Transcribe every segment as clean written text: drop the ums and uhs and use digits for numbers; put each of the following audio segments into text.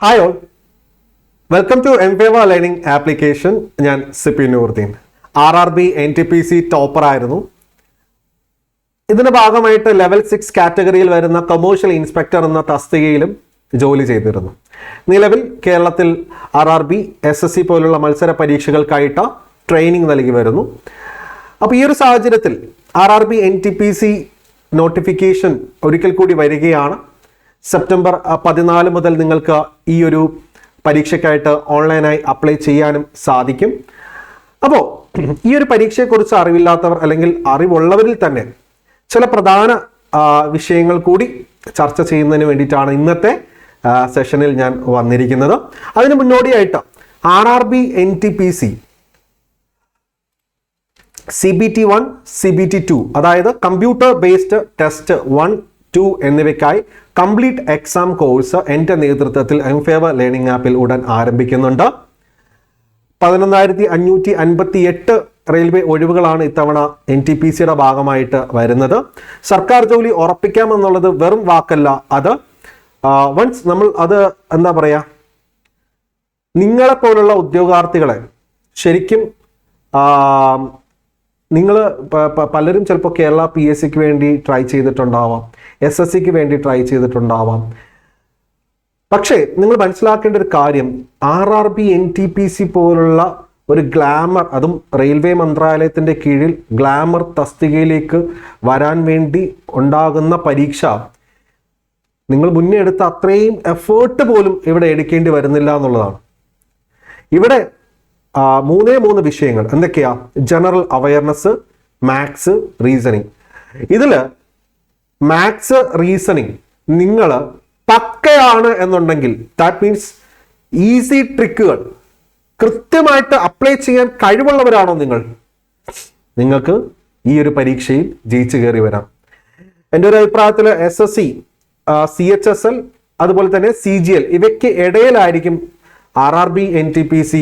Hi all, welcome to എംപേവ learning application. ഞാൻ C P Nooruddin. RRB NTPC topper ആയിരുന്നു. ഇതിന്റെ ഭാഗമായിട്ട് ലെവൽ 6 കാറ്റഗറിയിൽ വരുന്ന കൊമേഴ്ഷ്യൽ ഇൻസ്പെക്ടർ എന്ന തസ്തികയിലും ജോലി ചെയ്തിരുന്നു. നിലവിൽ കേരളത്തിൽ RRB SSC പോലുള്ള മത്സര പരീക്ഷകൾക്കായിട്ട് ട്രെയിനിങ് നൽകി വരുന്നു. അപ്പോൾ ഈ ഒരു സാഹചര്യത്തിൽ RRB NTPC നോട്ടിഫിക്കേഷൻ ഒരിക്കൽ കൂടി വരികയാണ്. സെപ്റ്റംബർ 14 മുതൽ നിങ്ങൾക്ക് ഈ ഒരു പരീക്ഷയ്ക്കായിട്ട് ഓൺലൈനായി അപ്ലൈ ചെയ്യാനും സാധിക്കും. അപ്പോൾ ഈ ഒരു പരീക്ഷയെക്കുറിച്ച് അറിവില്ലാത്തവർ അല്ലെങ്കിൽ അറിവുള്ളവരിൽ തന്നെ ചില പ്രധാന വിഷയങ്ങൾ കൂടി ചർച്ച ചെയ്യുന്നതിന് വേണ്ടിയിട്ടാണ് ഇന്നത്തെ സെഷനിൽ ഞാൻ വന്നിരിക്കുന്നത്. അതിന് മുന്നോടിയായിട്ട് RRB NTPC CBT1 CBT2 അതായത് കമ്പ്യൂട്ടർ ബേസ്ഡ് ടെസ്റ്റ് 1, 2 എന്നിവയ്ക്കായി കംപ്ലീറ്റ് എക്സാം കോഴ്സ് എൻ്റെ നേതൃത്വത്തിൽ എംഫേവർ ലേണിംഗ് ആപ്പിൽ ഉടൻ ആരംഭിക്കുന്നുണ്ട്. 11,558 റെയിൽവേ ഒഴിവുകളാണ് ഇത്തവണ NTPCയുടെ ഭാഗമായിട്ട് വരുന്നത്. സർക്കാർ ജോലി ഉറപ്പിക്കാമെന്നുള്ളത് വെറും വാക്കല്ല. അത് വൺസ് നമ്മൾ അത് എന്താ പറയുക, നിങ്ങളെപ്പോലുള്ള ഉദ്യോഗാർത്ഥികളെ ശരിക്കും നിങ്ങൾ പലരും ചിലപ്പോൾ കേരള PSCക്ക് വേണ്ടി ട്രൈ ചെയ്തിട്ടുണ്ടാവാം, SSCക്ക് വേണ്ടി ട്രൈ ചെയ്തിട്ടുണ്ടാവാം. പക്ഷേ നിങ്ങൾ മനസ്സിലാക്കേണ്ട ഒരു കാര്യം, RRB NTPC പോലുള്ള ഒരു ഗ്ലാമർ, അതും റെയിൽവേ മന്ത്രാലയത്തിൻ്റെ കീഴിൽ ഗ്ലാമർ തസ്തികയിലേക്ക് വരാൻ വേണ്ടി ഉണ്ടാകുന്ന പരീക്ഷ നിങ്ങൾ മുന്നേ എടുത്ത അത്രയും എഫേർട്ട് പോലും ഇവിടെ എടുക്കേണ്ടി വരുന്നില്ല എന്നുള്ളതാണ്. ഇവിടെ 3 വിഷയങ്ങൾ എന്തൊക്കെയാ? General awareness, maths, reasoning. ഇതിൽ മാത്സ്, റീസണിങ് നിങ്ങൾ പക്കയാണ് എന്നുണ്ടെങ്കിൽ, ദാറ്റ് മീൻസ് ഈസി ട്രിക്കുകൾ കൃത്യമായിട്ട് അപ്ലൈ ചെയ്യാൻ കഴിവുള്ളവരാണോ നിങ്ങൾക്ക് ഈ ഒരു പരീക്ഷയിൽ ജയിച്ചു കയറി വരാം. എൻ്റെ ഒരു അഭിപ്രായത്തിൽ SSC, CHSL അതുപോലെ തന്നെ CGL ഇവയ്ക്ക് ഇടയിലായിരിക്കും RRB NTPC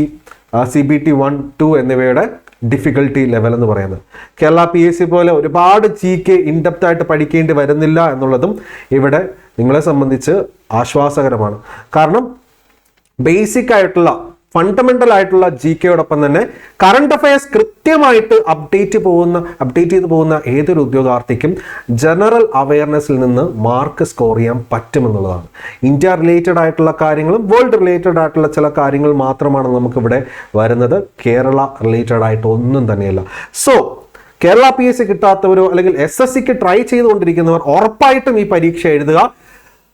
CBT1, 2 എന്നിവയുടെ ഡിഫിക്കൽട്ടി ലെവൽ എന്ന് പറയുന്നത്. കേരള PSC പോലെ ഒരുപാട് GK ഇൻഡെപ്ത് ആയിട്ട് പഠിക്കേണ്ടി വരുന്നില്ല എന്നുള്ളതും ഇവിടെ നിങ്ങളെ സംബന്ധിച്ച് ആശ്വാസകരമാണ്. കാരണം ബേസിക് ആയിട്ടുള്ള ഫണ്ടമെന്റൽ ആയിട്ടുള്ള GKയോടൊപ്പം തന്നെ കറണ്ട് അഫയേഴ്സ് കൃത്യമായിട്ട് അപ്ഡേറ്റ് ചെയ്ത് പോകുന്ന ഏതൊരു ഉദ്യോഗാർത്ഥിക്കും ജനറൽ അവയർനെസ്സിൽ നിന്ന് മാർക്ക് സ്കോർ ചെയ്യാൻ പറ്റുമെന്നുള്ളതാണ്. ഇന്ത്യ റിലേറ്റഡ് ആയിട്ടുള്ള കാര്യങ്ങളും വേൾഡ് റിലേറ്റഡ് ആയിട്ടുള്ള ചില കാര്യങ്ങൾ മാത്രമാണ് നമുക്കിവിടെ വരുന്നത്. കേരള റിലേറ്റഡ് ആയിട്ട് ഒന്നും തന്നെയല്ല. സോ കേരള PSC കിട്ടാത്തവരോ അല്ലെങ്കിൽ SSCക്ക് ട്രൈ ചെയ്തുകൊണ്ടിരിക്കുന്നവർ ഉറപ്പായിട്ടും ഈ പരീക്ഷ എഴുതുക.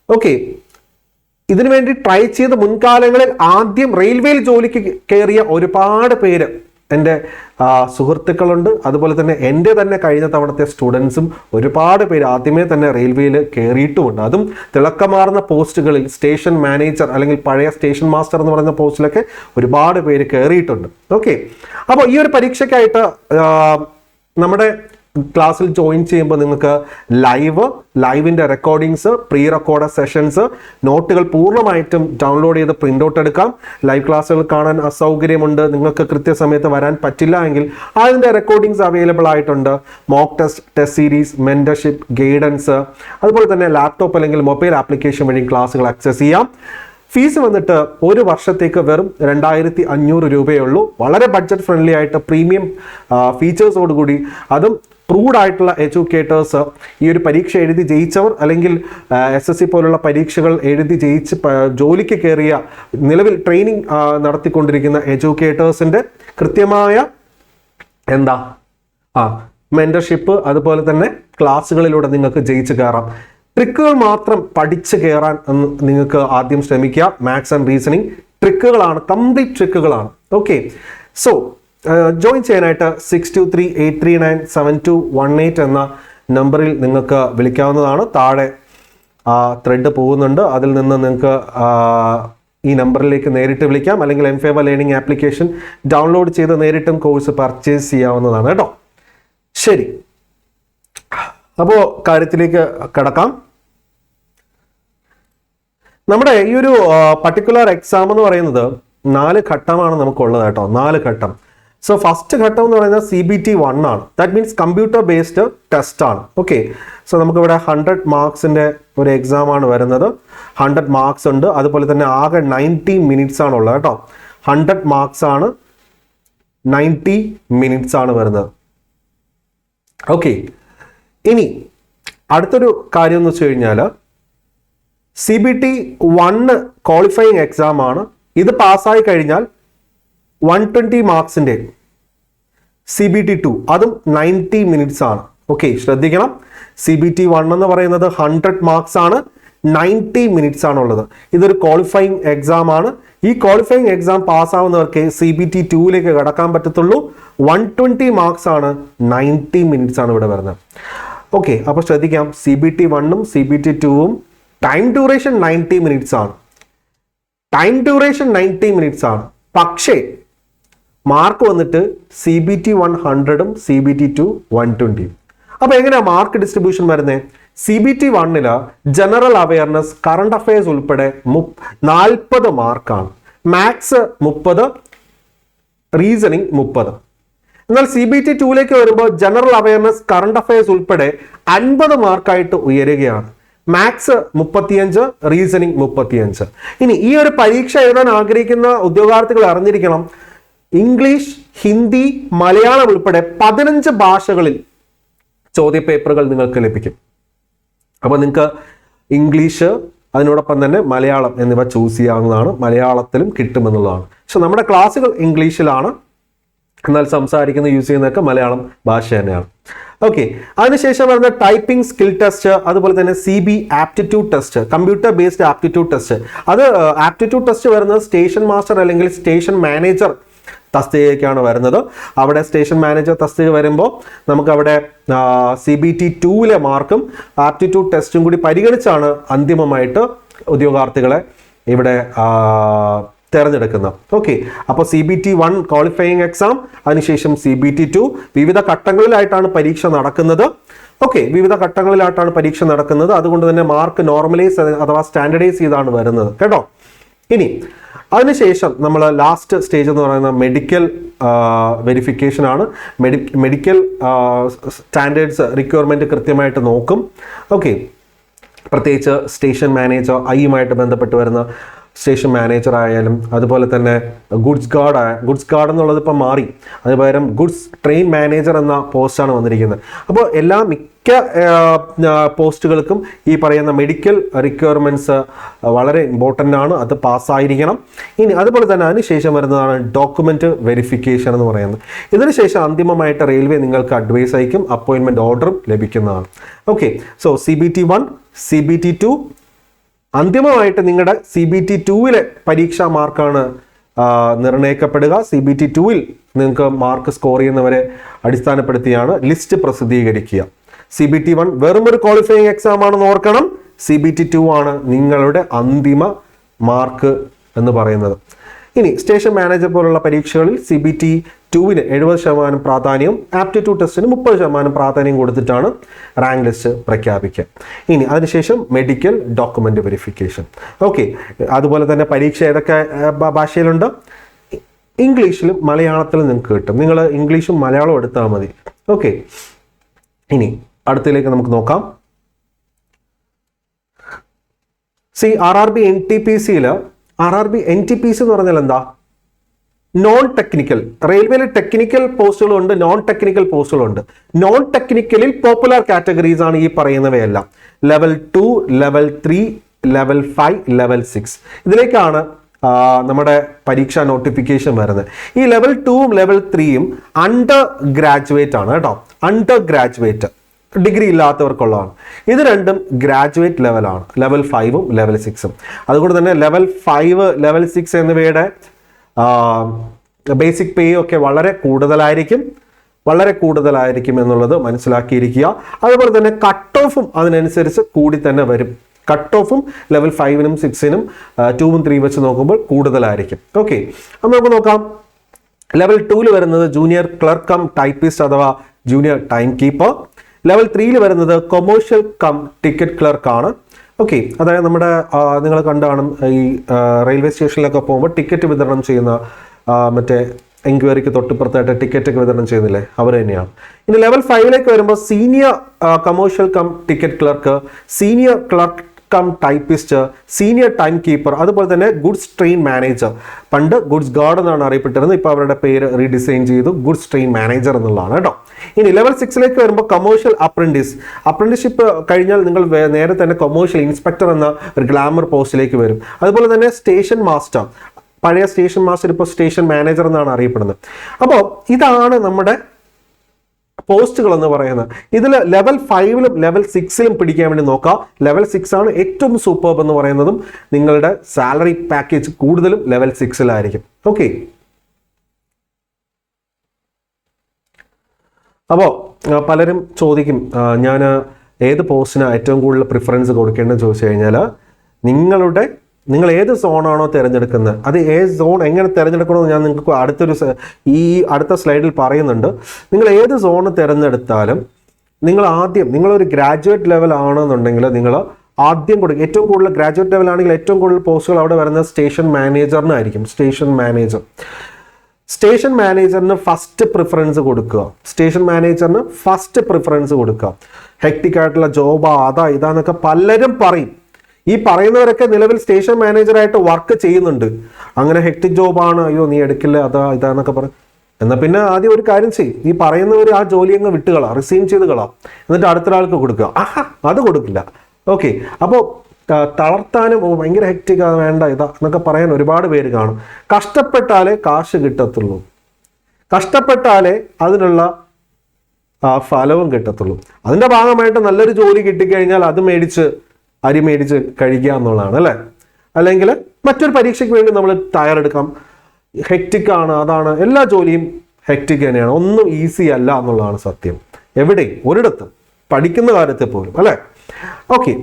ഓക്കെ, ഇതിനു വേണ്ടി ട്രൈ ചെയ്ത് മുൻകാലങ്ങളിൽ ആദ്യം റെയിൽവേയിൽ ജോലിക്ക് കയറിയ ഒരുപാട് പേര് എൻ്റെ സുഹൃത്തുക്കളുണ്ട്. അതുപോലെ തന്നെ എൻ്റെ തന്നെ കഴിഞ്ഞ തവണത്തെ സ്റ്റുഡൻസും ഒരുപാട് പേര് ആദ്യമേ തന്നെ റെയിൽവേയിൽ കയറിയിട്ടുമുണ്ട്. അതും തിളക്കമാർന്ന പോസ്റ്റുകളിൽ, സ്റ്റേഷൻ മാനേജർ അല്ലെങ്കിൽ പഴയ സ്റ്റേഷൻ മാസ്റ്റർ എന്ന് പറയുന്ന പോസ്റ്റിലൊക്കെ ഒരുപാട് പേര് കയറിയിട്ടുണ്ട്. ഓക്കെ, അപ്പോൾ ഈ ഒരു പരീക്ഷയ്ക്കായിട്ട് നമ്മുടെ ക്ലാസ്സിൽ ജോയിൻ ചെയ്യുമ്പോൾ നിങ്ങൾക്ക് ലൈവിൻ്റെ റെക്കോർഡിങ്സ്, പ്രീ റെക്കോർഡ് സെഷൻസ്, നോട്ടുകൾ പൂർണ്ണമായിട്ടും ഡൗൺലോഡ് ചെയ്ത് പ്രിൻ്റ് ഔട്ട് എടുക്കാം. ലൈവ് ക്ലാസ്സുകൾ കാണാൻ അസൗകര്യമുണ്ട്, നിങ്ങൾക്ക് കൃത്യസമയത്ത് വരാൻ പറ്റില്ല എങ്കിൽ അതിൻ്റെ റെക്കോർഡിങ്സ് അവൈലബിൾ ആയിട്ടുണ്ട്. Mock test series, mentorship, guidance, അതുപോലെ തന്നെ ലാപ്ടോപ്പ് അല്ലെങ്കിൽ മൊബൈൽ ആപ്ലിക്കേഷൻ വഴി ക്ലാസ്സുകൾ ആക്സസ് ചെയ്യാം. ഫീസ് വന്നിട്ട് ഒരു വർഷത്തേക്ക് വെറും 2,500 രൂപയേ ഉള്ളൂ. വളരെ ബഡ്ജറ്റ് ഫ്രണ്ട്ലി ആയിട്ട് പ്രീമിയം ഫീച്ചേഴ്സോടുകൂടി, അതും പ്രൂവ്ഡ് ആയിട്ടുള്ള എഡ്യൂക്കേറ്റേഴ്സ്, ഈ ഒരു പരീക്ഷ എഴുതി ജയിച്ചവർ അല്ലെങ്കിൽ SSC പോലുള്ള പരീക്ഷകൾ എഴുതി ജയിച്ച് ജോലിക്ക് കയറിയ, നിലവിൽ ട്രെയിനിങ് നടത്തിക്കൊണ്ടിരിക്കുന്ന എഡ്യൂക്കേറ്റേഴ്സിൻ്റെ കൃത്യമായ മെൻറ്റർഷിപ്പ്, അതുപോലെ തന്നെ ക്ലാസ്സുകളിലൂടെ നിങ്ങൾക്ക് ജയിച്ച് കയറാം. ട്രിക്കുകൾ മാത്രം പഠിച്ച് കയറാൻ നിങ്ങൾക്ക് ആദ്യം ശ്രമിക്കുക. മാത്സ് ആൻഡ് റീസണിങ് ട്രിക്കുകളാണ്, കംപ്ലീറ്റ് ട്രിക്കുകളാണ്. ഓക്കെ, സോ ജോയിൻ ചെയ്യാനായിട്ട് 6238397218 എന്ന നമ്പറിൽ നിങ്ങൾക്ക് വിളിക്കാവുന്നതാണ്. താഴെ ത്രെഡ് പോകുന്നുണ്ട്, അതിൽ നിന്ന് നിങ്ങൾക്ക് ഈ നമ്പറിലേക്ക് നേരിട്ട് വിളിക്കാം, അല്ലെങ്കിൽ എംഫേവർ ലേണിംഗ് ആപ്ലിക്കേഷൻ ഡൗൺലോഡ് ചെയ്ത് നേരിട്ടും കോഴ്സ് പർച്ചേസ് ചെയ്യാവുന്നതാണ് കേട്ടോ. ശരി, അപ്പോൾ കാര്യത്തിലേക്ക് കടക്കാം. നമ്മുടെ ഈ ഒരു പർട്ടിക്കുലർ എക്സാം എന്ന് പറയുന്നത് 4 ഘട്ടമാണ് നമുക്കുള്ളത് കേട്ടോ. 4 ഘട്ടം. സോ ഫസ്റ്റ് ഘട്ടം എന്ന് പറയുന്നത് CBT 1 ആണ്. That means computer based test ആണ്. ഓക്കെ, സോ നമുക്കിവിടെ 100 മാർക്സിൻ്റെ ഒരു എക്സാം ആണ് വരുന്നത്. 100 മാർക്സ് ഉണ്ട്. അതുപോലെ തന്നെ ആകെ 90 മിനിറ്റ്സ് ആണുള്ളത് കേട്ടോ. 100 മാർക്സ് ആണ്, 90 മിനിറ്റ്സ് ആണ് വരുന്നത്. ഓക്കെ, ഇനി അടുത്തൊരു കാര്യം എന്ന് വെച്ച് കഴിഞ്ഞാൽ CBT 1 ക്വാളിഫയിങ് എക്സാം ആണ്. ഇത് പാസ്സായി കഴിഞ്ഞാൽ 120 മാർക്സിൻ്റെ CBT 2 അതും 90 മിനിറ്റ്സ് ആണ്. ഓക്കെ, ശ്രദ്ധിക്കണം. CBT 1 എന്ന് പറയുന്നത് 100 മാർക്സ് ആണ്, 90 മിനിറ്റ്സ് ആണുള്ളത്. ഇതൊരു ക്വാളിഫയിങ് എക്സാം ആണ്. ഈ ക്വാളിഫയിങ് എക്സാം പാസ്സാവുന്നവർക്ക് CBT 2ലേക്ക് കടക്കാൻ പറ്റത്തുള്ളൂ. 120 മാർക്സ് ആണ്, 90 മിനിറ്റ്സ് ആണ് ഇവിടെ വരുന്നത്. ഓക്കെ, അപ്പോൾ ശ്രദ്ധിക്കാം. CBT 1ഉം CBT 2ഉം ടൈം ഡ്യൂറേഷൻ 90 മിനിറ്റ്സ് ആണ്. ടൈം ഡ്യൂറേഷൻ 90 മിനിറ്റ്സ് ആണ്. പക്ഷേ മാർക്ക് വന്നിട്ട് CBT 1 100ഉം CBT 2 120. അപ്പോൾ എങ്ങനെയാണ് മാർക്ക് ഡിസ്ട്രിബ്യൂഷൻ വരുന്നത്? CBT 1 general awareness, current affairs ഉൾപ്പെടെ 40 മാർക്കാണ്. Maths 30, reasoning 30. എന്നാൽ CBT 2ലേക്ക് വരുമ്പോൾ ജനറൽ അവയർനെസ്, കറണ്ട് അഫയേഴ്സ് ഉൾപ്പെടെ 50 മാർക്കായിട്ട് ഉയരുകയാണ്. Maths 35, reasoning 35. ഇനി ഈ ഒരു പരീക്ഷ എഴുതാൻ ആഗ്രഹിക്കുന്ന ഉദ്യോഗാർത്ഥികൾ അറിഞ്ഞിരിക്കണം, ഇംഗ്ലീഷ്, ഹിന്ദി, മലയാളം ഉൾപ്പെടെ 15 ഭാഷകളിൽ ചോദ്യപേപ്പറുകൾ നിങ്ങൾക്ക് ലഭിക്കും. അപ്പോൾ നിങ്ങൾക്ക് ഇംഗ്ലീഷ് അതിനോടൊപ്പം തന്നെ മലയാളം എന്നിവ ചൂസ് ചെയ്യാവുന്നതാണ്. മലയാളത്തിലും കിട്ടുമെന്നുള്ളതാണ്. പക്ഷെ നമ്മുടെ ക്ലാസ്സുകൾ ഇംഗ്ലീഷിലാണ്, എന്നാൽ സംസാരിക്കുന്ന യൂസ് ചെയ്യുന്നതൊക്കെ മലയാളം ഭാഷ തന്നെയാണ്. ഓക്കെ, അതിനുശേഷം വരുന്ന ടൈപ്പിംഗ് സ്കിൽ ടെസ്റ്റ്, അതുപോലെ തന്നെ CB aptitude test, computer based aptitude test. അത് ആപ്റ്റിറ്റ്യൂഡ് ടെസ്റ്റ് വരുന്നത് സ്റ്റേഷൻ മാസ്റ്റർ അല്ലെങ്കിൽ സ്റ്റേഷൻ മാനേജർ തസ്തികയ്ക്കാണ് വരുന്നത്. അവിടെ സ്റ്റേഷൻ മാനേജർ തസ്തിക വരുമ്പോൾ നമുക്കവിടെ CBT 2ലെ മാർക്കും ആപ്റ്റിറ്റ്യൂഡ് ടെസ്റ്റും കൂടി പരിഗണിച്ചാണ് അന്തിമമായിട്ട് ഉദ്യോഗാർത്ഥികളെ ഇവിടെ തിരഞ്ഞെടുക്കുന്നത്. ഓക്കെ, അപ്പോൾ CBT 1 ക്വാളിഫയിങ് എക്സാം, അതിനുശേഷം CBT 2 വിവിധ ഘട്ടങ്ങളിലായിട്ടാണ് പരീക്ഷ നടക്കുന്നത്. ഓക്കെ, വിവിധ ഘട്ടങ്ങളിലായിട്ടാണ് പരീക്ഷ നടക്കുന്നത്. അതുകൊണ്ട് തന്നെ മാർക്ക് നോർമലൈസ് അഥവാ സ്റ്റാൻഡർഡൈസ് ചെയ്താണ് വരുന്നത് കേട്ടോ. ഇനി അതിനുശേഷം നമ്മൾ ലാസ്റ്റ് സ്റ്റേജ് എന്ന് പറയുന്നത് മെഡിക്കൽ വെരിഫിക്കേഷൻ ആണ്. മെഡിക്കൽ സ്റ്റാൻഡേർഡ്സ് റിക്വയർമെൻറ്റ് കൃത്യമായിട്ട് നോക്കും. ഓക്കെ, പ്രത്യേകിച്ച് സ്റ്റേഷൻ മാനേജർ, ഐയുമായിട്ട് ബന്ധപ്പെട്ട് വരുന്ന സ്റ്റേഷൻ മാനേജർ ആയാലും, അതുപോലെ തന്നെ ഗുഡ്സ് ഗാർഡ് എന്നുള്ളത് ഇപ്പം മാറി, അതിന് പകരം ഗുഡ്സ് ട്രെയിൻ മാനേജർ എന്ന പോസ്റ്റാണ് വന്നിരിക്കുന്നത്. അപ്പോൾ മിക്ക പോസ്റ്റുകൾക്കും ഈ പറയുന്ന മെഡിക്കൽ റിക്വയർമെൻറ്റ്സ് വളരെ ഇമ്പോർട്ടൻ്റ് ആണ്. അത് പാസ്സായിരിക്കണം. ഇനി അതുപോലെ തന്നെ അതിനുശേഷം വരുന്നതാണ് ഡോക്യുമെൻറ്റ് വെരിഫിക്കേഷൻ എന്ന് പറയുന്നത്. ഇതിനുശേഷം അന്തിമമായിട്ട് റെയിൽവേ നിങ്ങൾക്ക് അഡ്വൈസ് അയക്കും, അപ്പോയിൻമെൻറ്റ് ഓർഡറും ലഭിക്കുന്നതാണ്. ഓക്കെ, സോ CBT 1, CBT 2 അന്തിമമായിട്ട് നിങ്ങളുടെ CBT 2ലെ പരീക്ഷാ മാർക്കാണ് നിർണ്ണയിക്കപ്പെടുക. CBT 2ൽ നിങ്ങൾക്ക് മാർക്ക് സ്കോർ ചെയ്യുന്നവരെ അടിസ്ഥാനപ്പെടുത്തിയാണ് ലിസ്റ്റ് പ്രസിദ്ധീകരിക്കുക. CBT 1 വെറും ഒരു ക്വാളിഫയിങ് എക്സാം ആണെന്ന് ഓർക്കണം. CBT 2 ആണ് നിങ്ങളുടെ അന്തിമ മാർക്ക് എന്ന് പറയുന്നത്. ഇനി സ്റ്റേഷൻ മാനേജർ പോലുള്ള പരീക്ഷകളിൽ CBT 2ന് 70% പ്രാധാന്യവും ആപ്റ്റിറ്റ്യൂഡ് ടെസ്റ്റിന് 30% പ്രാധാന്യം കൊടുത്തിട്ടാണ് റാങ്ക് ലിസ്റ്റ് പ്രഖ്യാപിക്കുക. ഇനി അതിനുശേഷം മെഡിക്കൽ ഡോക്യുമെന്റ് വെരിഫിക്കേഷൻ. ഓക്കെ, അതുപോലെ തന്നെ പരീക്ഷ ഏതൊക്കെ ഭാഷയിലുണ്ട്? ഇംഗ്ലീഷിലും മലയാളത്തിലും നിങ്ങൾക്ക് കിട്ടും. നിങ്ങൾ ഇംഗ്ലീഷും മലയാളവും എടുത്താൽ മതി. ഓക്കെ, ഇനി അടുത്തതിലേക്ക് നമുക്ക് നോക്കാം. RRB NTPCയിൽ RRB NTPC എന്ന് പറഞ്ഞാൽ എന്താ? Non technical. റെയിൽവേയിൽ ടെക്നിക്കൽ പോസ്റ്റുകളുണ്ട്, നോൺ ടെക്നിക്കൽ പോസ്റ്റുകളുണ്ട്. നോൺ ടെക്നിക്കലിൽ പോപ്പുലർ കാറ്റഗറീസ് ആണ് ഈ പറയുന്നവയെല്ലാം. ലെവൽ 2, ലെവൽ 3, ലെവൽ 5, ലെവൽ 6 ഇതിലേക്കാണ് നമ്മുടെ പരീക്ഷാ നോട്ടിഫിക്കേഷൻ വരുന്നത്. ഈ ലെവൽ 2ഉം ലെവൽ 3ഉം അണ്ടർ ഗ്രാജുവേറ്റ് ആണ് കേട്ടോ. അണ്ടർ ഗ്രാജുവേറ്റ് ഡിഗ്രി ഇല്ലാത്തവർക്കുള്ളതാണ്. ഇത് രണ്ടും ഗ്രാജുവേറ്റ് ലെവലാണ്, ലെവൽ 5ഉം ലെവൽ 6ഉം. അതുകൊണ്ട് തന്നെ ലെവൽ 5, ലെവൽ 6 എന്നിവയുടെ ബേസിക് പേ ഒക്കെ വളരെ കൂടുതലായിരിക്കും എന്നുള്ളത് മനസ്സിലാക്കിയിരിക്കുക. അതുപോലെ തന്നെ കട്ട് ഓഫും അതിനനുസരിച്ച് കൂടി തന്നെ വരും. കട്ട് ഓഫും ലെവൽ 5നും 6നും 2ഉം 3 വെച്ച് നോക്കുമ്പോൾ കൂടുതലായിരിക്കും. ഓക്കെ, അപ്പോൾ നമുക്ക് നോക്കാം. ലെവൽ 2ൽ വരുന്നത് ജൂനിയർ ക്ലർക്ക് കം ടൈപ്പിസ്റ്റ് അഥവാ ജൂനിയർ ടൈം കീപ്പർ. ലെവൽ 3ൽ വരുന്നത് കൊമേഴ്ഷ്യൽ കം ടിക്കറ്റ് ക്ലർക്ക് ആണ്. ഓക്കെ, അതായത് നമ്മുടെ നിങ്ങൾ കണ്ടാണ് ഈ റെയിൽവേ സ്റ്റേഷനിലൊക്കെ പോകുമ്പോൾ ടിക്കറ്റ് വിതരണം ചെയ്യുന്ന മറ്റേ എൻക്വയറിക്ക് തൊട്ടിപ്പുറത്തായിട്ട് ടിക്കറ്റ് ഒക്കെ വിതരണം ചെയ്യുന്നില്ലേ, അവർ തന്നെയാണ്. ഇനി ലെവൽ 5ലേക്ക് വരുമ്പോൾ senior commercial cum ticket clerk, senior clerk cum typist, senior time keeper, അതുപോലെ തന്നെ ഗുഡ്സ് ട്രെയിൻ മാനേജർ. പണ്ട് ഗുഡ്സ് ഗാർഡ് എന്നാണ് അറിയപ്പെട്ടിരുന്നത്, ഇപ്പോൾ അവരുടെ പേര് റീഡിസൈൻ ചെയ്തു ഗുഡ്സ് ട്രെയിൻ മാനേജർ എന്നുള്ളതാണ് കേട്ടോ. ഇനി ലെവൽ 6ലേക്ക് വരുമ്പോൾ കമേഴ്ഷ്യൽ അപ്രന്റീസ്. അപ്രന്റീസ്ഷിപ്പ് കഴിഞ്ഞാൽ നിങ്ങൾ നേരെ തന്നെ കൊമേഴ്ഷ്യൽ ഇൻസ്പെക്ടർ എന്ന ഒരു ഗ്ലാമർ പോസ്റ്റിലേക്ക് വരും. അതുപോലെ തന്നെ സ്റ്റേഷൻ മാസ്റ്റർ, പഴയ സ്റ്റേഷൻ മാസ്റ്റർ ഇപ്പോൾ സ്റ്റേഷൻ മാനേജർ എന്നാണ് അറിയപ്പെടുന്നത്. അപ്പോൾ ഇതാണ് നമ്മുടെ പോസ്റ്റുകൾ എന്ന് പറയുന്നത്. ഇതിൽ ലെവൽ 5ലും ലെവൽ 6ലും പിടിക്കാൻ വേണ്ടി നോക്കാം. ലെവൽ 6 ആണ് ഏറ്റവും സൂപ്പർബ് എന്ന് പറയുന്നതും നിങ്ങളുടെ സാലറി പാക്കേജ് കൂടുതലും ലെവൽ 6ലായിരിക്കും. ഓക്കെ, അപ്പോൾ പലരും ചോദിക്കും ഞാൻ ഏത് പോസ്റ്റിന് ഏറ്റവും കൂടുതൽ പ്രിഫറൻസ് കൊടുക്കേണ്ടതെന്ന് ചോദിച്ചു കഴിഞ്ഞാൽ നിങ്ങൾ ഏത് സോണാണോ തിരഞ്ഞെടുക്കുന്നത്, അത് ഏത് സോൺ എങ്ങനെ തിരഞ്ഞെടുക്കണമെന്ന് ഞാൻ നിങ്ങൾക്ക് അടുത്ത സ്ലൈഡിൽ പറയുന്നുണ്ട്. നിങ്ങൾ ഏത് സോൺ തിരഞ്ഞെടുത്താലും നിങ്ങളൊരു ഗ്രാജുവേറ്റ് ലെവൽ ആണെന്നുണ്ടെങ്കിൽ നിങ്ങൾ ആദ്യം കൊടുക്കുക. ഏറ്റവും കൂടുതൽ ഗ്രാജുവേറ്റ് ലെവൽ ആണെങ്കിൽ ഏറ്റവും കൂടുതൽ പോസ്റ്റുകൾ അവിടെ വരുന്നത് സ്റ്റേഷൻ മാനേജറിനായിരിക്കും. സ്റ്റേഷൻ മാനേജറിന് ഫസ്റ്റ് പ്രിഫറൻസ് കൊടുക്കുക. ഹെക്ടിക് ആയിട്ടുള്ള ജോബാ ഇതാന്നൊക്കെ പലരും പറയും. ഈ പറയുന്നവരൊക്കെ നിലവിൽ സ്റ്റേഷൻ മാനേജറായിട്ട് വർക്ക് ചെയ്യുന്നുണ്ട്. അങ്ങനെ ഹെക്ടിക് ജോബാണ്, അയ്യോ നീ എടുക്കില്ല ഇതാന്നൊക്കെ പറയും. എന്നാൽ പിന്നെ ആദ്യം ഒരു കാര്യം ചെയ്യും, ഈ പറയുന്നവർ ആ ജോലി അങ്ങ് വിട്ടുകളാം, റിസൈൻ ചെയ്ത് കളാം, എന്നിട്ട് അടുത്ത ഒരാൾക്ക് കൊടുക്കുക. അത് കൊടുക്കില്ല. ഓക്കെ, അപ്പോൾ തളർത്താനും ഭയങ്കര ഹെക്ടിക് വേണ്ട എന്നൊക്കെ പറയാൻ ഒരുപാട് പേര് കാണും. കഷ്ടപ്പെട്ടാലേ കാശ് കിട്ടത്തുള്ളൂ, കഷ്ടപ്പെട്ടാലേ അതിനുള്ള ഫലവും കിട്ടത്തുള്ളൂ. അതിൻ്റെ ഭാഗമായിട്ട് നല്ലൊരു ജോലി കിട്ടിക്കഴിഞ്ഞാൽ അത് അരി മേടിച്ച് കഴിക്കുക എന്നുള്ളതാണ് അല്ലേ. അല്ലെങ്കിൽ മറ്റൊരു പരീക്ഷയ്ക്ക് വേണ്ടി നമ്മൾ തയ്യാറെടുക്കാം. ഹെക്ടിക് ആണ്, അതാണ്, എല്ലാ ജോലിയും ഹെക്ടിക് തന്നെയാണ്, ഒന്നും ഈസി അല്ല എന്നുള്ളതാണ് സത്യം. എവിടെയും ഒരിടത്തും പഠിക്കുന്ന കാര്യത്തിൽ പോലും അല്ലേ. ഓക്കെ,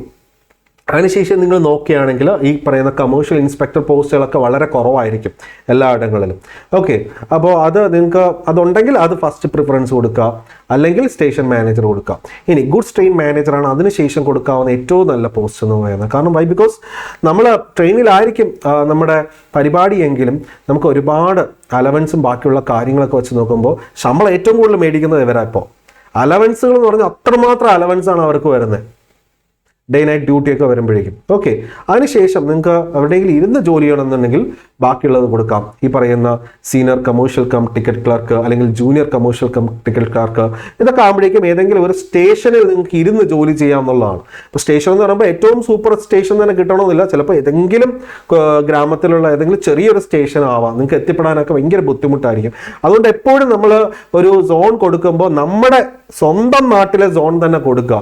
അതിനുശേഷം നിങ്ങൾ നോക്കുകയാണെങ്കിൽ ഈ പറയുന്ന കമേഴ്ഷ്യൽ ഇൻസ്പെക്ടർ പോസ്റ്റുകളൊക്കെ വളരെ കുറവായിരിക്കും എല്ലായിടങ്ങളിലും. ഓക്കെ, അപ്പോൾ നിങ്ങൾക്ക് അതുണ്ടെങ്കിൽ അത് ഫസ്റ്റ് പ്രിഫറൻസ് കൊടുക്കുക, അല്ലെങ്കിൽ സ്റ്റേഷൻ മാനേജർ കൊടുക്കുക. ഇനി ഗുഡ്സ് ട്രെയിൻ മാനേജറാണ് അതിനുശേഷം കൊടുക്കാവുന്ന ഏറ്റവും നല്ല പോസ്റ്റ് എന്ന് പറയുന്നത്. കാരണം ബിക്കോസ് നമ്മൾ ട്രെയിനിലായിരിക്കും നമ്മുടെ പരിപാടിയെങ്കിലും നമുക്ക് ഒരുപാട് അലവൻസും ബാക്കിയുള്ള കാര്യങ്ങളൊക്കെ വെച്ച് നോക്കുമ്പോൾ ശമ്പളം ഏറ്റവും കൂടുതൽ മേടിക്കുന്നത് ഇവരാ. ഇപ്പോൾ അലവൻസുകൾ എന്ന് പറഞ്ഞാൽ അത്രമാത്രം അലവൻസാണ് അവർക്ക് വരുന്നത്, ഡേ നൈറ്റ് ഡ്യൂട്ടിയൊക്കെ വരുമ്പോഴേക്കും. ഓക്കെ, അതിനുശേഷം നിങ്ങൾക്ക് എവിടെയെങ്കിലും ഇരുന്ന് ജോലി ചെയ്യണമെന്നുണ്ടെങ്കിൽ ബാക്കിയുള്ളത് കൊടുക്കാം. ഈ പറയുന്ന senior commercial cum ticket clerk അല്ലെങ്കിൽ junior commercial cum ticket clerk, ഇതൊക്കെ ആകുമ്പോഴേക്കും ഏതെങ്കിലും ഒരു സ്റ്റേഷനിൽ നിങ്ങൾക്ക് ഇരുന്ന് ജോലി ചെയ്യാമെന്നുള്ളതാണ്. ഇപ്പോൾ സ്റ്റേഷൻ എന്ന് പറയുമ്പോൾ ഏറ്റവും സൂപ്പർ സ്റ്റേഷൻ തന്നെ കിട്ടണമെന്നില്ല. ചിലപ്പോൾ ഏതെങ്കിലും ഗ്രാമത്തിലുള്ള ഏതെങ്കിലും ചെറിയൊരു സ്റ്റേഷൻ ആവാം, നിങ്ങൾക്ക് എത്തിപ്പെടാനൊക്കെ ഭയങ്കര ബുദ്ധിമുട്ടായിരിക്കും. അതുകൊണ്ട് എപ്പോഴും നമ്മൾ ഒരു സോൺ കൊടുക്കുമ്പോൾ നമ്മുടെ സ്വന്തം നാട്ടിലെ സോൺ തന്നെ കൊടുക്കുക.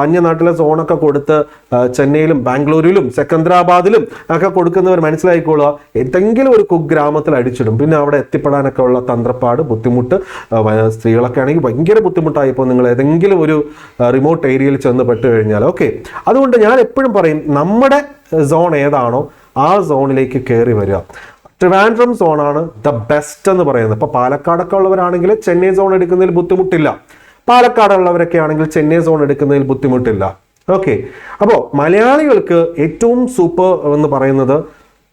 അന്യനാട്ടിലെ സോണൊക്കെ കൊടുത്ത് ചെന്നൈയിലും ബാംഗ്ലൂരിലും സെക്കന്ദരാബാദിലും ഒക്കെ കൊടുക്കുന്നവർ മനസ്സിലായിക്കോളുക, ഏതെങ്കിലും ഒരു കുഗ്രാമത്തിൽ അടിച്ചിടും. പിന്നെ അവിടെ എത്തിപ്പെടാനൊക്കെ ഉള്ള തന്ത്രപ്പാട്, ബുദ്ധിമുട്ട്, സ്ത്രീകളൊക്കെ ആണെങ്കിൽ ഭയങ്കര ബുദ്ധിമുട്ടായിപ്പോൾ നിങ്ങൾ ഏതെങ്കിലും ഒരു റിമോട്ട് ഏരിയയിൽ ചെന്ന് പെട്ട് കഴിഞ്ഞാൽ. ഓക്കെ, അതുകൊണ്ട് ഞാൻ എപ്പോഴും പറയും നമ്മുടെ സോൺ ഏതാണോ ആ സോണിലേക്ക് കയറി വരിക. ട്രിവാൻഡ്രം സോണാണ് ദ ബെസ്റ്റ് എന്ന് പറയുന്നത്. ഇപ്പോൾ പാലക്കാടൊക്കെ ഉള്ളവരാണെങ്കിൽ ചെന്നൈ സോൺ എടുക്കുന്നതിൽ ബുദ്ധിമുട്ടില്ല, പാലക്കാടുള്ളവരൊക്കെ ആണെങ്കിൽ ചെന്നൈ സോൺ എടുക്കുന്നതിൽ ബുദ്ധിമുട്ടില്ല. ഓക്കെ, അപ്പോൾ മലയാളികൾക്ക് ഏറ്റവും സൂപ്പർ എന്ന് പറയുന്നത്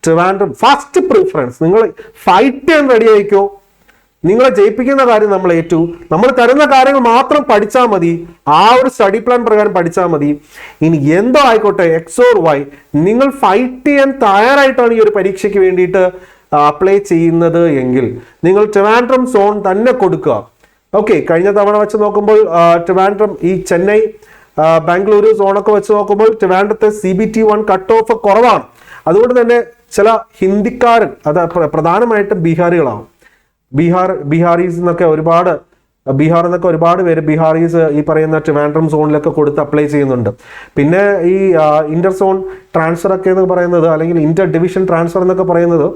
ട്രിവാൻഡ്രം. ഫസ്റ്റ് പ്രിഫറൻസ്, നിങ്ങൾ ഫൈറ്റ് ചെയ്യാൻ റെഡി ആയിക്കോ. നിങ്ങളെ ജയിപ്പിക്കുന്ന കാര്യം നമ്മൾ ഏറ്റു, നമ്മൾ തരുന്ന കാര്യങ്ങൾ മാത്രം പഠിച്ചാൽ മതി, ആ ഒരു സ്റ്റഡി പ്ലാൻ പ്രകാരം പഠിച്ചാൽ മതി. ഇനി എന്തോ ആയിക്കോട്ടെ, എക്സ് ഓർ വൈ, നിങ്ങൾ ഫൈറ്റ് ചെയ്യാൻ തയ്യാറായിട്ടാണ് ഈ ഒരു പരീക്ഷയ്ക്ക് വേണ്ടിയിട്ട് അപ്ലൈ ചെയ്യുന്നത് എങ്കിൽ നിങ്ങൾ ട്രിവാൻഡ്രം സോൺ തന്നെ കൊടുക്കുക. ഓക്കെ, കഴിഞ്ഞ തവണ വെച്ച് നോക്കുമ്പോൾ ട്രിവാൻഡ്രം, ഈ ചെന്നൈ ബാംഗ്ലൂരു സോണൊക്കെ വെച്ച് നോക്കുമ്പോൾ ട്രിവാൻഡ്രത്തെ CBT1 കട്ട് ഓഫ് കുറവാണ്. അതുകൊണ്ട് തന്നെ ചില ഹിന്ദിക്കാരൻ, അത് പ്രധാനമായിട്ടും ബീഹാറികളാണ്, ബീഹാറീസ് എന്നൊക്കെ ബീഹാറിൽ നിന്നൊക്കെ ഒരുപാട് പേര് ബീഹാറീസ് ഈ പറയുന്ന ട്രിവാൻഡ്രം സോണിലൊക്കെ കൊടുത്ത് അപ്ലൈ ചെയ്യുന്നുണ്ട്. പിന്നെ ഈ ഇന്റർ സോൺ ട്രാൻസ്ഫർ ഒക്കെ എന്ന് പറയുന്നത്, അല്ലെങ്കിൽ ഇന്റർ ഡിവിഷൻ ട്രാൻസ്ഫർ എന്നൊക്കെ പറയുന്നത്,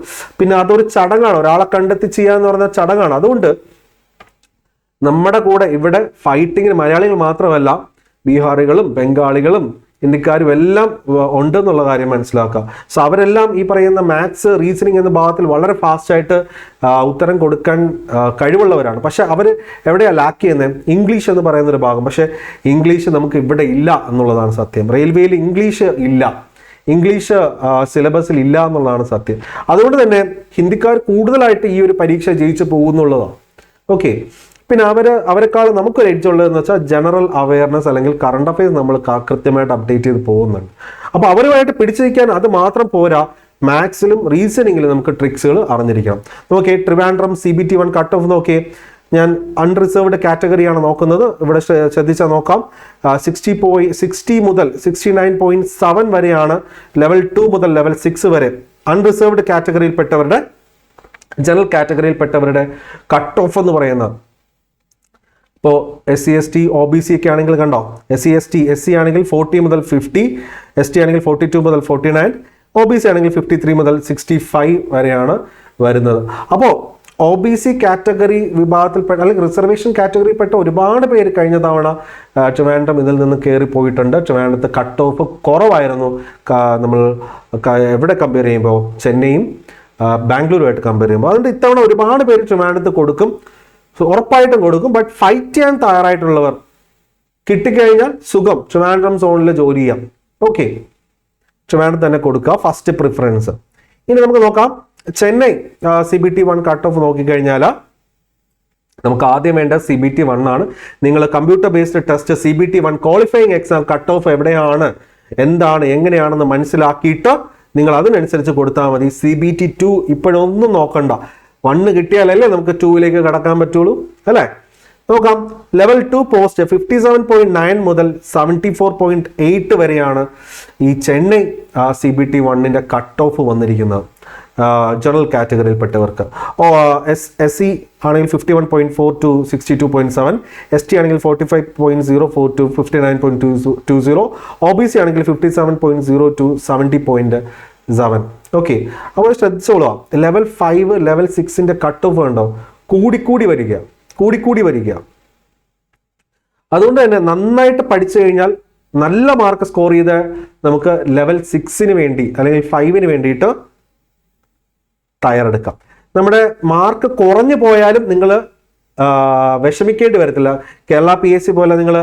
പിന്നെ അതൊരു ചടങ്ങാണ്, ഒരാളെ കണ്ടെത്തി ചെയ്യാന്ന് പറയുന്ന ചടങ്ങാണ്. അതുകൊണ്ട് നമ്മുടെ കൂടെ ഇവിടെ ഫൈറ്റിങ്ങിന് മലയാളികൾ മാത്രമല്ല ബീഹാറികളും ബംഗാളികളും ഹിന്ദിക്കാരും എല്ലാം ഉണ്ടെന്നുള്ള കാര്യം മനസ്സിലാക്കുക. സോ അവരെല്ലാം ഈ പറയുന്ന മാത്സ്, റീസണിങ് എന്ന ഭാഗത്തിൽ വളരെ ഫാസ്റ്റായിട്ട് ഉത്തരം കൊടുക്കാൻ കഴിവുള്ളവരാണ്. പക്ഷെ അവർ എവിടെയാണ് ലാക്ക് ചെയ്യുന്നത്? ഇംഗ്ലീഷ് എന്ന് പറയുന്നൊരു ഭാഗം. പക്ഷേ ഇംഗ്ലീഷ് നമുക്ക് ഇവിടെ ഇല്ല എന്നുള്ളതാണ് സത്യം. റെയിൽവേയിൽ ഇംഗ്ലീഷ് ഇല്ല. ഇംഗ്ലീഷ് സിലബസിൽ ഇല്ല എന്നുള്ളതാണ് സത്യം. അതുകൊണ്ട് തന്നെ ഹിന്ദിക്കാർ കൂടുതലായിട്ട് ഈ ഒരു പരീക്ഷ ജയിച്ചു പോകുന്നുള്ളതാണ്. ഓക്കെ, പിന്നെ അവരെക്കാൾ നമുക്കൊരു എഡ്ജ് ഉള്ളതെന്ന് വെച്ചാൽ ജനറൽ അവയർനെസ് അല്ലെങ്കിൽ കറണ്ട് അഫയേഴ്സ് നമ്മൾ കൃത്യമായിട്ട് അപ്ഡേറ്റ് ചെയ്ത് പോകുന്നുണ്ട്. അപ്പോൾ അവരുമായിട്ട് പിടിച്ചു നിൽക്കാൻ അത് മാത്രം പോരാ, മാത്സിലും റീസണിങ്ങിലും നമുക്ക് ട്രിക്സുകൾ അറിഞ്ഞിരിക്കണം. നോക്കിയേ, ട്രിവാൻഡ്രം CBT 1 കട്ട് ഓഫ് നോക്കിയേ, ഞാൻ അൺറിസർവ്ഡ് കാറ്റഗറിയാണ് നോക്കുന്നത്. ഇവിടെ ശ്രദ്ധിച്ചാൽ നോക്കാം, 60 മുതൽ 69.7 വരെയാണ് ലെവൽ 2 മുതൽ ലെവൽ 6 വരെ അൺറിസർവ്ഡ് കാറ്റഗറിയിൽപ്പെട്ടവരുടെ, ജനറൽ കാറ്റഗറിയിൽപ്പെട്ടവരുടെ കട്ട് ഓഫ് എന്ന് പറയുന്നത്. ഇപ്പോൾ SC/ST OBC ഒക്കെ ആണെങ്കിൽ കണ്ടോ, SC ആണെങ്കിൽ 40 മുതൽ 50, ST ആണെങ്കിൽ 42 മുതൽ 49, OBC ആണെങ്കിൽ 53 മുതൽ 65 വരെയാണ് വരുന്നത്. അപ്പോൾ OBC കാറ്റഗറി വിഭാഗത്തിൽപ്പെട്ട അല്ലെങ്കിൽ റിസർവേഷൻ കാറ്റഗറിയിൽപ്പെട്ട ഒരുപാട് പേര് കഴിഞ്ഞ തവണ ട്രിവാൻഡ്രം ഇതിൽ നിന്ന് കയറി പോയിട്ടുണ്ട്. ട്രിവാൻഡ്രത്ത് കട്ട് ഓഫ് കുറവായിരുന്നു. നമ്മൾ എവിടെ കമ്പയർ ചെയ്യുമ്പോൾ ചെന്നൈയും ബാംഗ്ലൂരുമായിട്ട് കമ്പയർ ചെയ്യുമ്പോൾ. അതുകൊണ്ട് ഇത്തവണ ഒരുപാട് പേര് ട്രിവാൻഡ്രത്ത് കൊടുക്കും, ഉറപ്പായിട്ടും കൊടുക്കും. ബട്ട് ഫൈറ്റ് ചെയ്യാൻ തയ്യാറായിട്ടുള്ളവർ കിട്ടിക്കഴിഞ്ഞാൽ സുഖം, ട്രിവാൻഡ്രം സോണിൽ ജോലി ചെയ്യാം. ഓക്കെ, ട്രിവാൻഡ്രം തന്നെ കൊടുക്കുക, ഫസ്റ്റ് പ്രിഫറൻസ്. ഇനി നമുക്ക് നോക്കാം ചെന്നൈ CBT 1 കട്ട് ഓഫ് നോക്കിക്കഴിഞ്ഞാൽ നമുക്ക് ആദ്യം വേണ്ട CBT 1 ആണ്. നിങ്ങൾ computer based test CBT 1 qualifying exam cut off എവിടെയാണ്, എന്താണ്, എങ്ങനെയാണെന്ന് മനസ്സിലാക്കിയിട്ട് നിങ്ങൾ അതിനനുസരിച്ച് കൊടുത്താൽ മതി. CBT 2 ഇപ്പോഴൊന്നും നോക്കണ്ട, 1 കിട്ടിയാലല്ലേ നമുക്ക് 2ലേക്ക് കടക്കാൻ പറ്റുള്ളൂ, അല്ലേ? നോക്കാം, ലെവൽ 2 പോസ്റ്റ് 57.9 മുതൽ 74.8 വരെയാണ് ഈ ചെന്നൈ CBT 1 കട്ട് ഓഫ് വന്നിരിക്കുന്നത് ജനറൽ കാറ്റഗറിയിൽപ്പെട്ടവർക്ക്. SC ആണെങ്കിൽ 51.4 to 62.7, ST ആണെങ്കിൽ 45.04 to 59.20, OBC ആണെങ്കിൽ 57.0 to 70.7. ഓക്കെ, അപ്പോൾ ശ്രദ്ധിച്ചോളാം, ലെവൽ 5 ലെവൽ 6 കട്ട് ഓഫ് ഉണ്ടോ, കൂടിക്കൂടി വരിക. അതുകൊണ്ട് തന്നെ നന്നായിട്ട് പഠിച്ചു കഴിഞ്ഞാൽ നല്ല മാർക്ക് സ്കോർ ചെയ്ത് നമുക്ക് ലെവൽ 6 വേണ്ടി അല്ലെങ്കിൽ 5 വേണ്ടിയിട്ട് തയ്യാറെടുക്കാം. നമ്മുടെ മാർക്ക് കുറഞ്ഞു പോയാലും നിങ്ങൾ വിഷമിക്കേണ്ടി വരത്തില്ല. കേരള PSC പോലെ നിങ്ങൾ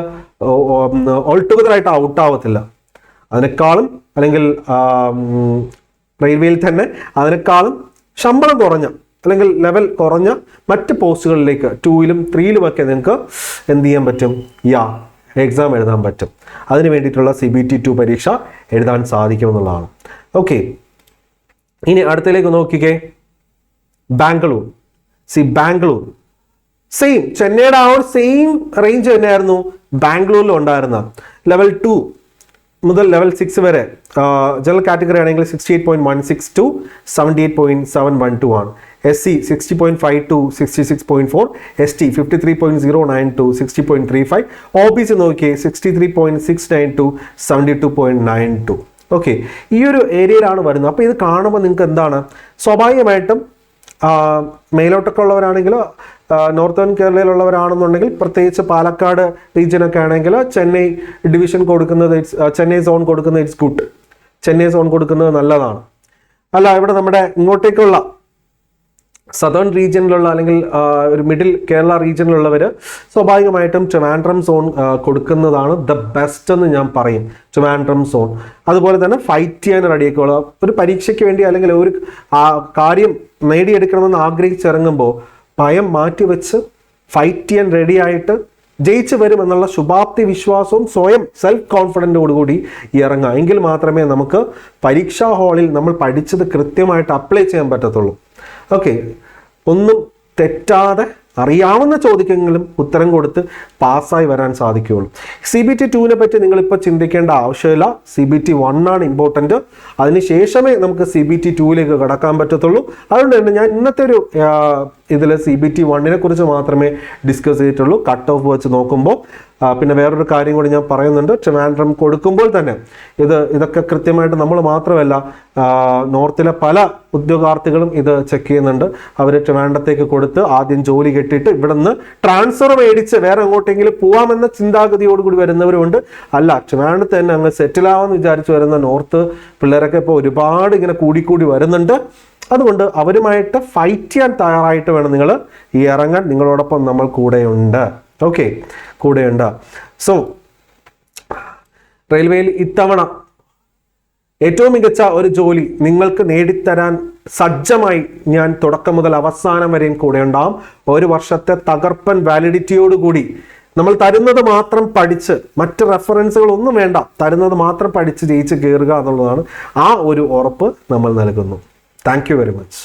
ഓൾ ടുഗദറായിട്ട് ഔട്ടാവത്തില്ല. അതിനേക്കാളും അല്ലെങ്കിൽ റെയിൽവേയിൽ തന്നെ അതിനേക്കാളും ശമ്പളം കുറഞ്ഞ അല്ലെങ്കിൽ ലെവൽ കുറഞ്ഞ മറ്റ് പോസ്റ്റുകളിലേക്ക് 2ലും 3ലും ഒക്കെ നിങ്ങൾക്ക് എന്ത് ചെയ്യാൻ പറ്റും, എക്സാം എഴുതാൻ പറ്റും. അതിന് വേണ്ടിയിട്ടുള്ള CBT 2 പരീക്ഷ എഴുതാൻ സാധിക്കുമെന്നുള്ളതാണ്. ഓക്കെ, ഇനി അടുത്തതിലേക്ക് നോക്കിക്കേ, ബാംഗ്ലൂർ. ബാംഗ്ലൂർ സെയിം ചെന്നൈയുടെ ആ ഒരു സെയിം റേഞ്ച് തന്നെയായിരുന്നു ബാംഗ്ലൂരിലും ഉണ്ടായിരുന്ന. ലെവൽ 2 മുതൽ ലെവൽ 6 വരെ ജനറൽ കാറ്റഗറി ആണെങ്കിൽ 68.16 to 78.712 ആണ്. SC 60.5 to 66.4, ST 53.09 to 60.35, OBC നോക്കിയേ 63.69 to 72.92. ഓക്കെ, ഈ ഒരു ഏരിയയിലാണ് വരുന്നത്. അപ്പോൾ ഇത് കാണുമ്പോൾ നിങ്ങൾക്ക് എന്താണ്, സ്വാഭാവികമായിട്ടും മേലോട്ടൊക്കെ ഉള്ളവരാണെങ്കിൽ, നോർത്തേൺ കേരളയിലുള്ളവരാണെന്നുണ്ടെങ്കിൽ, പ്രത്യേകിച്ച് പാലക്കാട് റീജിയനൊക്കെ ആണെങ്കിൽ ചെന്നൈ ഡിവിഷൻ കൊടുക്കുന്നത്, ചെന്നൈ സോൺ കൊടുക്കുന്നത് ഇറ്റ്സ് ഗുഡ്, ചെന്നൈ സോൺ കൊടുക്കുന്നത് നല്ലതാണ്. അല്ല, ഇവിടെ നമ്മുടെ ഇങ്ങോട്ടേക്കുള്ള സദേൺ റീജിയനിലുള്ള അല്ലെങ്കിൽ ഒരു മിഡിൽ കേരള റീജിയനിലുള്ളവർ സ്വാഭാവികമായിട്ടും ട്രിവാൻഡ്രം സോൺ കൊടുക്കുന്നതാണ് ദ ബെസ്റ്റ് എന്ന് ഞാൻ പറയും. ട്രിവാൻഡ്രം സോൺ അതുപോലെ തന്നെ ഫൈറ്റ് ചെയ്യാൻ റെഡിയൊക്കെയുള്ള ഒരു പരീക്ഷയ്ക്ക് വേണ്ടി അല്ലെങ്കിൽ ഒരു കാര്യം നേടിയെടുക്കണമെന്ന് ആഗ്രഹിച്ചിറങ്ങുമ്പോൾ ഭയം മാറ്റിവെച്ച് ഫൈറ്റ് ചെയ്യാൻ റെഡിയായിട്ട് ജയിച്ചു വരുമെന്നുള്ള ശുഭാപ്തി വിശ്വാസവും സ്വയം സെൽഫ് കോൺഫിഡൻറ്റോടുകൂടി ഇറങ്ങുക. എങ്കിൽ മാത്രമേ നമുക്ക് പരീക്ഷാ ഹാളിൽ നമ്മൾ പഠിച്ചത് കൃത്യമായിട്ട് അപ്ലൈ ചെയ്യാൻ പറ്റത്തുള്ളൂ. ഓക്കെ, ഒന്നും തെറ്റാതെ അറിയാവുന്ന ചോദ്യങ്ങളും ഉത്തരം കൊടുത്ത് പാസ്സായി വരാൻ സാധിക്കുകയുള്ളൂ. CBT 2 പറ്റി നിങ്ങളിപ്പോൾ ചിന്തിക്കേണ്ട ആവശ്യമില്ല. CBT 1 ആണ് ഇമ്പോർട്ടൻറ്റ്. അതിനുശേഷമേ നമുക്ക് CBT 2 കടക്കാൻ പറ്റത്തുള്ളൂ. അതുകൊണ്ട് തന്നെ ഞാൻ ഇന്നത്തെ ഒരു ഇതിൽ CBT 1 കുറിച്ച് മാത്രമേ ഡിസ്കസ് ചെയ്തിട്ടുള്ളൂ. കട്ട് ഓഫ് വെച്ച് നോക്കുമ്പോൾ പിന്നെ വേറൊരു കാര്യം കൂടി ഞാൻ പറയുന്നുണ്ട്. ട്രിവാൻഡ്രം കൊടുക്കുമ്പോൾ തന്നെ ഇതൊക്കെ കൃത്യമായിട്ട് നമ്മൾ മാത്രമല്ല, നോർത്തിലെ പല ഉദ്യോഗാർത്ഥികളും ഇത് ചെക്ക് ചെയ്യുന്നുണ്ട്. അവർ ട്രിവാൻഡ്രത്തേക്ക് കൊടുത്ത് ആദ്യം ജോലി കെട്ടിയിട്ട് ഇവിടെ നിന്ന് ട്രാൻസ്ഫർ മേടിച്ച് വേറെ എങ്ങോട്ടെങ്കിലും പോവാമെന്ന ചിന്താഗതിയോടുകൂടി വരുന്നവരുമുണ്ട്. അല്ല, ട്രിവാൻഡ്രത്ത് തന്നെ അങ്ങ് സെറ്റിൽ ആവാമെന്ന് വിചാരിച്ച് വരുന്ന നോർത്ത് പിള്ളേരൊക്കെ ഇപ്പോൾ ഒരുപാട് ഇങ്ങനെ കൂടിക്കൂടി വരുന്നുണ്ട്. അതുകൊണ്ട് അവരുമായിട്ട് ഫൈറ്റ് ചെയ്യാൻ തയ്യാറായിട്ട് വേണം നിങ്ങൾ ഈ ഇറങ്ങാൻ. നിങ്ങളോടൊപ്പം നമ്മൾ കൂടെയുണ്ട്. ഓക്കെ, കൂടെയുണ്ട്. സോ റെയിൽവേയിൽ ഇത്തവണ ഏറ്റവും മികച്ച ഒരു ജോലി നിങ്ങൾക്ക് നേടിത്തരാൻ സജ്ജമായി ഞാൻ തുടക്കം മുതൽ അവസാനം വരെയും കൂടെ ഉണ്ടാവും. 1 വർഷത്തെ തകർപ്പൻ വാലിഡിറ്റിയോടുകൂടി നമ്മൾ തരുന്നത് മാത്രം പഠിച്ച്, മറ്റ് റെഫറൻസുകളൊന്നും വേണ്ട, തരുന്നത് മാത്രം പഠിച്ച് ജയിച്ച് കയറുക എന്നുള്ളതാണ്. ആ ഒരു ഉറപ്പ് നമ്മൾ നൽകുന്നു. Thank you very much.